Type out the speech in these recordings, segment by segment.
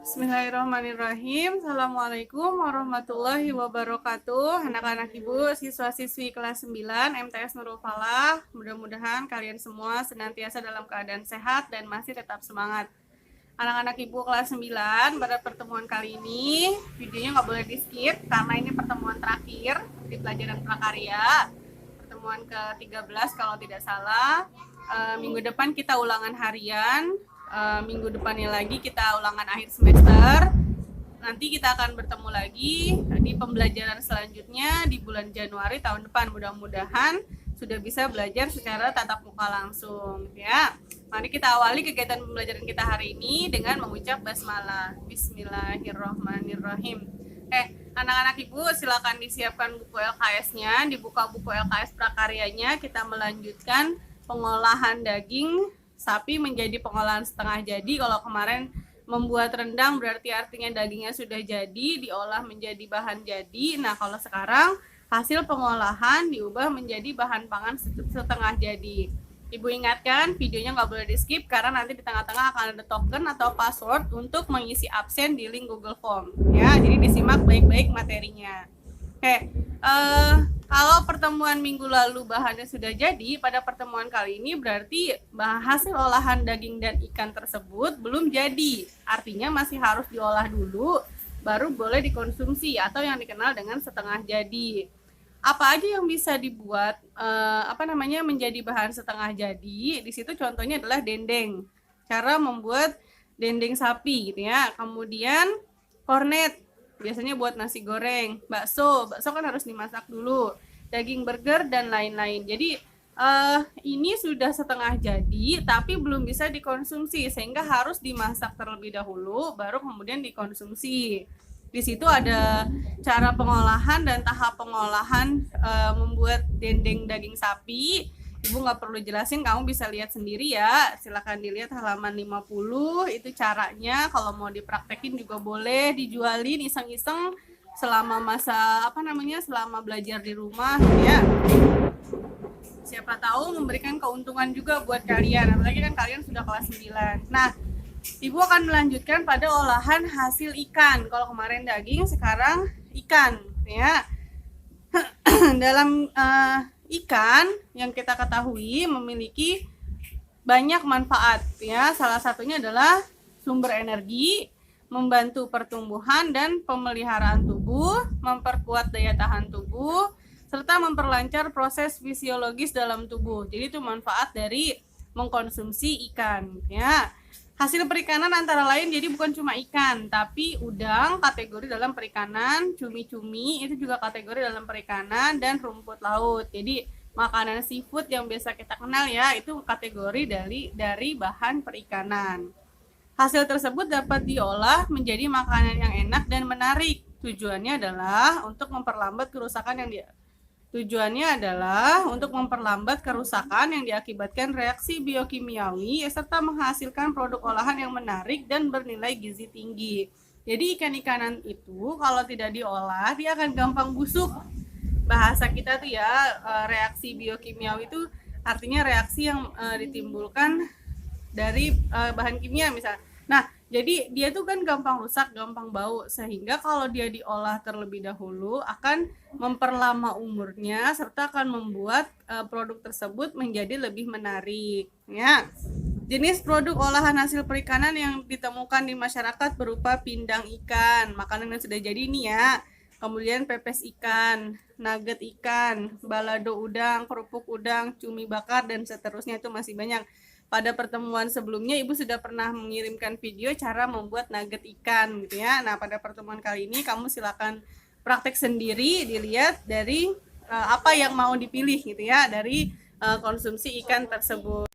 Bismillahirrahmanirrahim. Assalamualaikum warahmatullahi wabarakatuh. Anak-anak ibu, siswa-siswi kelas 9 MTS Nurul Falah. Mudah-mudahan kalian semua senantiasa dalam keadaan sehat dan masih tetap semangat. Anak-anak ibu kelas 9, pada pertemuan kali ini videonya nggak boleh di skip karena ini pertemuan terakhir di pelajaran prakarya. Pertemuan ke-13 kalau tidak salah. Minggu depan kita ulangan harian. Minggu depannya lagi kita ulangan akhir semester. Nanti kita akan bertemu lagi di pembelajaran selanjutnya di bulan Januari tahun depan. Mudah-mudahan sudah bisa belajar secara tatap muka langsung ya. Mari kita awali kegiatan pembelajaran kita hari ini dengan mengucap basmalah. Bismillahirrahmanirrahim. Anak-anak ibu silakan disiapkan buku LKS-nya, dibuka buku LKS prakaryanya. Kita melanjutkan pengolahan daging sapi menjadi pengolahan setengah jadi. Kalau kemarin membuat rendang berarti artinya dagingnya sudah jadi, diolah menjadi bahan jadi. Nah, kalau sekarang hasil pengolahan diubah menjadi bahan pangan setengah jadi. Ibu ingatkan videonya nggak boleh di skip karena nanti di tengah-tengah akan ada token atau password untuk mengisi absen di link Google Form ya. Jadi disimak baik-baik materinya. Kalau pertemuan minggu lalu bahannya sudah jadi, pada pertemuan kali ini berarti hasil olahan daging dan ikan tersebut belum jadi. Artinya masih harus diolah dulu, baru boleh dikonsumsi atau yang dikenal dengan setengah jadi. Apa aja yang bisa dibuat menjadi bahan setengah jadi? Di situ contohnya adalah dendeng. Cara membuat dendeng sapi gitu ya. Kemudian kornet. Biasanya buat nasi goreng, bakso kan harus dimasak dulu, daging burger dan lain-lain. Jadi ini sudah setengah jadi tapi belum bisa dikonsumsi sehingga harus dimasak terlebih dahulu baru kemudian dikonsumsi. Di situ ada cara pengolahan dan tahap pengolahan membuat dendeng daging sapi. Ibu nggak perlu jelasin, kamu bisa lihat sendiri ya. Silakan dilihat halaman 50, itu caranya. Kalau mau dipraktekin juga boleh, dijualin iseng-iseng selama selama belajar di rumah ya. Siapa tahu memberikan keuntungan juga buat kalian, apalagi kan kalian sudah kelas 9. Nah, Ibu akan melanjutkan pada olahan hasil ikan. Kalau kemarin daging, sekarang ikan ya. Dalam ikan yang kita ketahui memiliki banyak manfaat ya. Salah satunya adalah sumber energi, membantu pertumbuhan dan pemeliharaan tubuh, memperkuat daya tahan tubuh, serta memperlancar proses fisiologis dalam tubuh. Jadi itu manfaat dari mengkonsumsi ikan ya. Hasil perikanan antara lain jadi bukan cuma ikan, tapi udang kategori dalam perikanan, cumi-cumi itu juga kategori dalam perikanan, dan rumput laut. Jadi makanan seafood yang biasa kita kenal ya, itu kategori dari bahan perikanan. Hasil tersebut dapat diolah menjadi makanan yang enak dan menarik. Tujuannya adalah untuk memperlambat kerusakan yang diakibatkan reaksi biokimiawi serta menghasilkan produk olahan yang menarik dan bernilai gizi tinggi. Jadi ikan-ikanan itu kalau tidak diolah dia akan gampang busuk. Bahasa kita tuh ya, reaksi biokimiawi itu artinya reaksi yang ditimbulkan dari bahan kimia misalnya. Nah, jadi dia tuh kan gampang rusak, gampang bau, sehingga kalau dia diolah terlebih dahulu akan memperlama umurnya serta akan membuat produk tersebut menjadi lebih menarik ya. Jenis produk olahan hasil perikanan yang ditemukan di masyarakat berupa pindang ikan, makanan yang sudah jadi ini ya. Kemudian pepes ikan, nugget ikan, balado udang, kerupuk udang, cumi bakar, dan seterusnya, itu masih banyak. Pada pertemuan sebelumnya Ibu sudah pernah mengirimkan video cara membuat nugget ikan gitu ya. Nah, pada pertemuan kali ini kamu silakan praktek sendiri, dilihat dari apa yang mau dipilih gitu ya dari konsumsi ikan tersebut.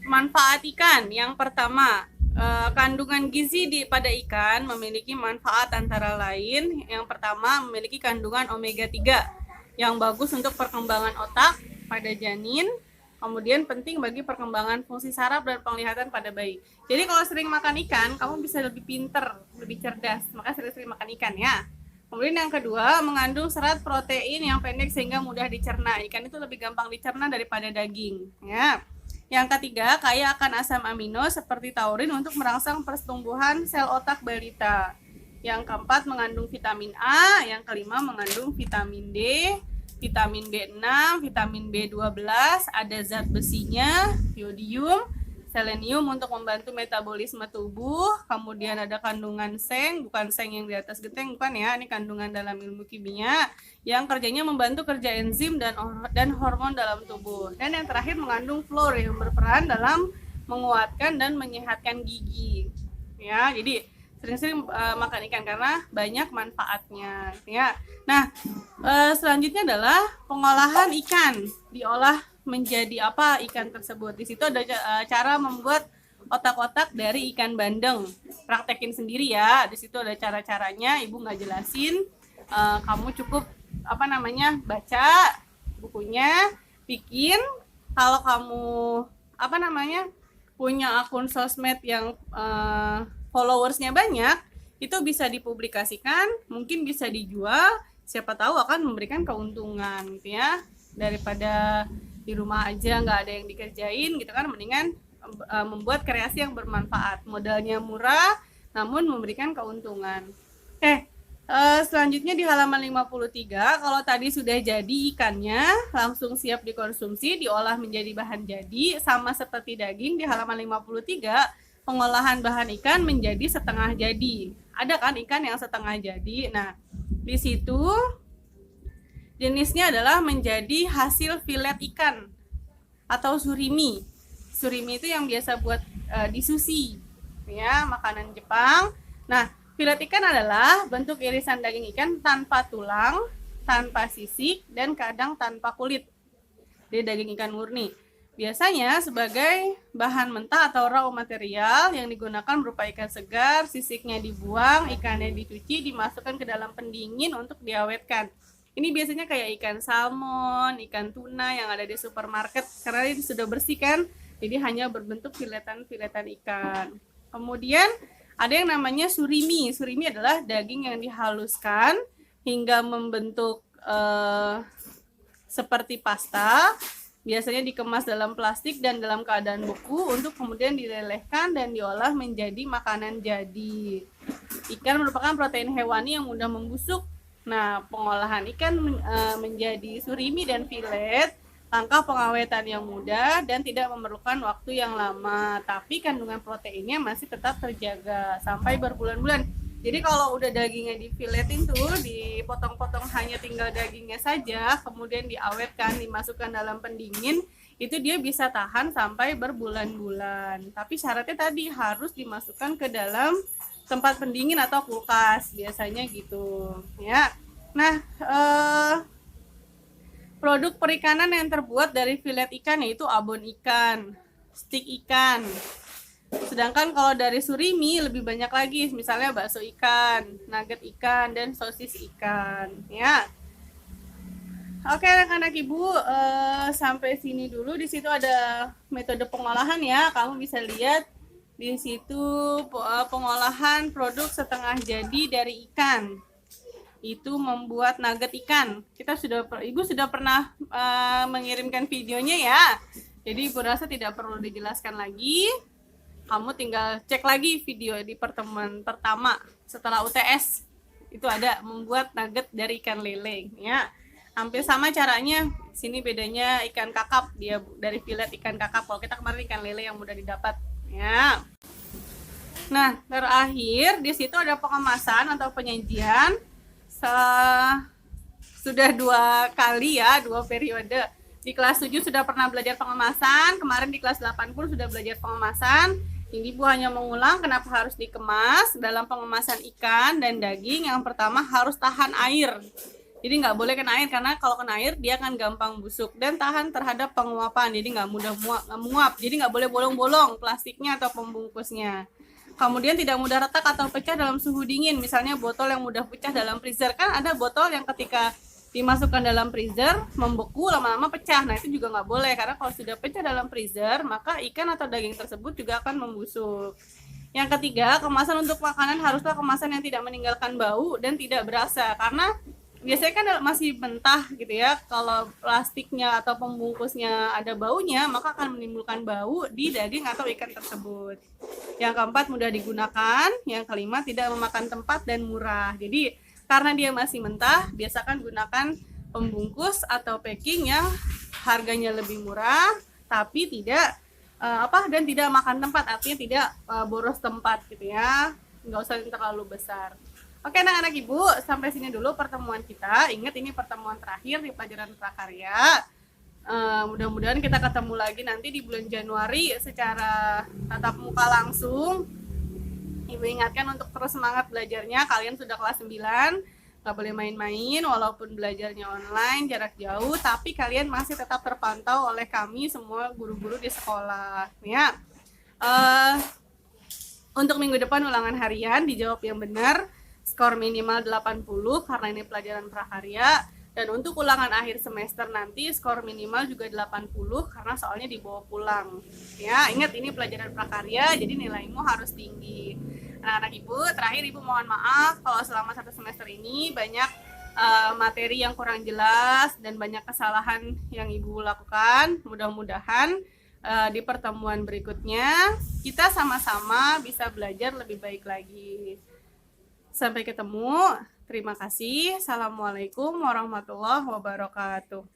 Manfaat ikan yang pertama, kandungan gizi pada ikan memiliki manfaat antara lain. Yang pertama, memiliki kandungan omega 3 yang bagus untuk perkembangan otak pada janin. Kemudian penting bagi perkembangan fungsi saraf dan penglihatan pada bayi. Jadi kalau sering makan ikan, kamu bisa lebih pinter, lebih cerdas. Maka sering-sering makan ikan ya. Kemudian yang kedua, mengandung serat protein yang pendek sehingga mudah dicerna. Ikan itu lebih gampang dicerna daripada daging ya. Yang ketiga, kaya akan asam amino seperti taurin untuk merangsang pertumbuhan sel otak balita. Yang keempat, mengandung vitamin A. Yang kelima, mengandung vitamin D, vitamin B6, vitamin B12, ada zat besinya, yodium, selenium untuk membantu metabolisme tubuh. Kemudian ada kandungan seng, bukan seng yang di atas genteng, bukan ya, ini kandungan dalam ilmu kimia yang kerjanya membantu kerja enzim dan hormon dalam tubuh. Dan yang terakhir, mengandung fluor yang berperan dalam menguatkan dan menyehatkan gigi. Ya, jadi sering-sering makan ikan karena banyak manfaatnya ya. Nah, selanjutnya adalah pengolahan ikan. Diolah menjadi apa ikan tersebut? Di situ ada cara membuat otak-otak dari ikan bandeng. Praktekin sendiri ya. Di situ ada cara-caranya. Ibu nggak jelasin. Kamu cukup baca bukunya, bikin. Kalau kamu punya akun sosmed yang followersnya banyak, itu bisa dipublikasikan, mungkin bisa dijual, siapa tahu akan memberikan keuntungan gitu ya. Daripada di rumah aja nggak ada yang dikerjain gitu kan, mendingan membuat kreasi yang bermanfaat, modalnya murah namun memberikan keuntungan. Selanjutnya di halaman 53, kalau tadi sudah jadi ikannya langsung siap dikonsumsi, diolah menjadi bahan jadi, sama seperti daging di halaman 53, pengolahan bahan ikan menjadi setengah jadi. Ada kan ikan yang setengah jadi. Nah, di situ jenisnya adalah menjadi hasil filet ikan atau surimi. Surimi itu yang biasa buat di sushi, ya, makanan Jepang. Nah, filet ikan adalah bentuk irisan daging ikan tanpa tulang, tanpa sisik, dan kadang tanpa kulit. Jadi daging ikan murni. Biasanya sebagai bahan mentah atau raw material yang digunakan berupa ikan segar, sisiknya dibuang, ikannya dicuci, dimasukkan ke dalam pendingin untuk diawetkan. Ini biasanya kayak ikan salmon, ikan tuna yang ada di supermarket, karena ini sudah bersih kan, jadi hanya berbentuk filetan-filetan ikan. Kemudian ada yang namanya surimi. Surimi adalah daging yang dihaluskan hingga membentuk seperti pasta. Biasanya dikemas dalam plastik dan dalam keadaan beku untuk kemudian dilelehkan dan diolah menjadi makanan jadi. Ikan merupakan protein hewani yang mudah membusuk. Nah, pengolahan ikan menjadi surimi dan filet, langkah pengawetan yang mudah dan tidak memerlukan waktu yang lama, tapi kandungan proteinnya masih tetap terjaga sampai berbulan-bulan. Jadi kalau udah dagingnya difiletin tuh, dipotong-potong hanya tinggal dagingnya saja, kemudian diawetkan, dimasukkan dalam pendingin, itu dia bisa tahan sampai berbulan-bulan. Tapi syaratnya tadi harus dimasukkan ke dalam tempat pendingin atau kulkas, biasanya gitu ya. Nah, produk perikanan yang terbuat dari filet ikan yaitu abon ikan, stik ikan. Sedangkan kalau dari surimi lebih banyak lagi, misalnya bakso ikan, nugget ikan, dan sosis ikan ya. Oke anak-anak ibu, sampai sini dulu. Di situ ada metode pengolahan ya, kamu bisa lihat di situ pengolahan produk setengah jadi dari ikan. Itu membuat nugget ikan. Ibu sudah pernah mengirimkan videonya ya. Jadi ibu rasa tidak perlu dijelaskan lagi. Kamu tinggal cek lagi video di pertemuan pertama setelah UTS. Itu ada membuat nugget dari ikan lele ya. Hampir sama caranya. Sini bedanya ikan kakap, dia dari filet ikan kakap. Kalau kita kemarin ikan lele yang mudah didapat ya. Nah, terakhir di situ ada pengemasan atau penyajian. Sudah 2 kali ya, 2 periode. Di kelas 7 sudah pernah belajar pengemasan, kemarin di kelas 8 pun sudah belajar pengemasan. Ini Ibu hanya mengulang kenapa harus dikemas. Dalam pengemasan ikan dan daging, yang pertama harus tahan air. Jadi nggak boleh kena air, karena kalau kena air dia akan gampang busuk. Dan tahan terhadap penguapan, jadi nggak mudah menguap. Jadi nggak boleh bolong-bolong plastiknya atau pembungkusnya. Kemudian tidak mudah retak atau pecah dalam suhu dingin. Misalnya botol yang mudah pecah dalam freezer. Kan ada botol yang ketika dimasukkan dalam freezer membeku, lama-lama pecah. Nah itu juga nggak boleh, karena kalau sudah pecah dalam freezer maka ikan atau daging tersebut juga akan membusuk. Yang ketiga, kemasan untuk makanan haruslah kemasan yang tidak meninggalkan bau dan tidak berasa, karena biasanya kan masih mentah gitu ya. Kalau plastiknya atau pembungkusnya ada baunya, maka akan menimbulkan bau di daging atau ikan tersebut. Yang keempat, mudah digunakan. Yang kelima, tidak memakan tempat dan murah. Jadi karena dia masih mentah, biasakan gunakan pembungkus atau packing yang harganya lebih murah tapi tidak dan tidak makan tempat, artinya tidak boros tempat gitu ya, nggak usah terlalu besar. Oke anak-anak ibu, sampai sini dulu pertemuan kita. Ingat ini pertemuan terakhir di pelajaran prakarya. Mudah-mudahan kita ketemu lagi nanti di bulan Januari secara tatap muka langsung. Ibu ingatkan untuk terus semangat belajarnya. Kalian sudah kelas 9, gak boleh main-main walaupun belajarnya online jarak jauh, tapi kalian masih tetap terpantau oleh kami semua guru-guru di sekolah ya. Untuk minggu depan ulangan harian dijawab yang benar, skor minimal 80 karena ini pelajaran prakarya. Dan untuk ulangan akhir semester nanti skor minimal juga 80 karena soalnya dibawa pulang ya. Ingat ini pelajaran prakarya, jadi nilaimu harus tinggi. Anak-anak ibu, terakhir ibu mohon maaf kalau selama 1 semester ini banyak materi yang kurang jelas dan banyak kesalahan yang ibu lakukan. Mudah-mudahan di pertemuan berikutnya kita sama-sama bisa belajar lebih baik lagi. Sampai ketemu. Terima kasih. Assalamualaikum warahmatullahi wabarakatuh.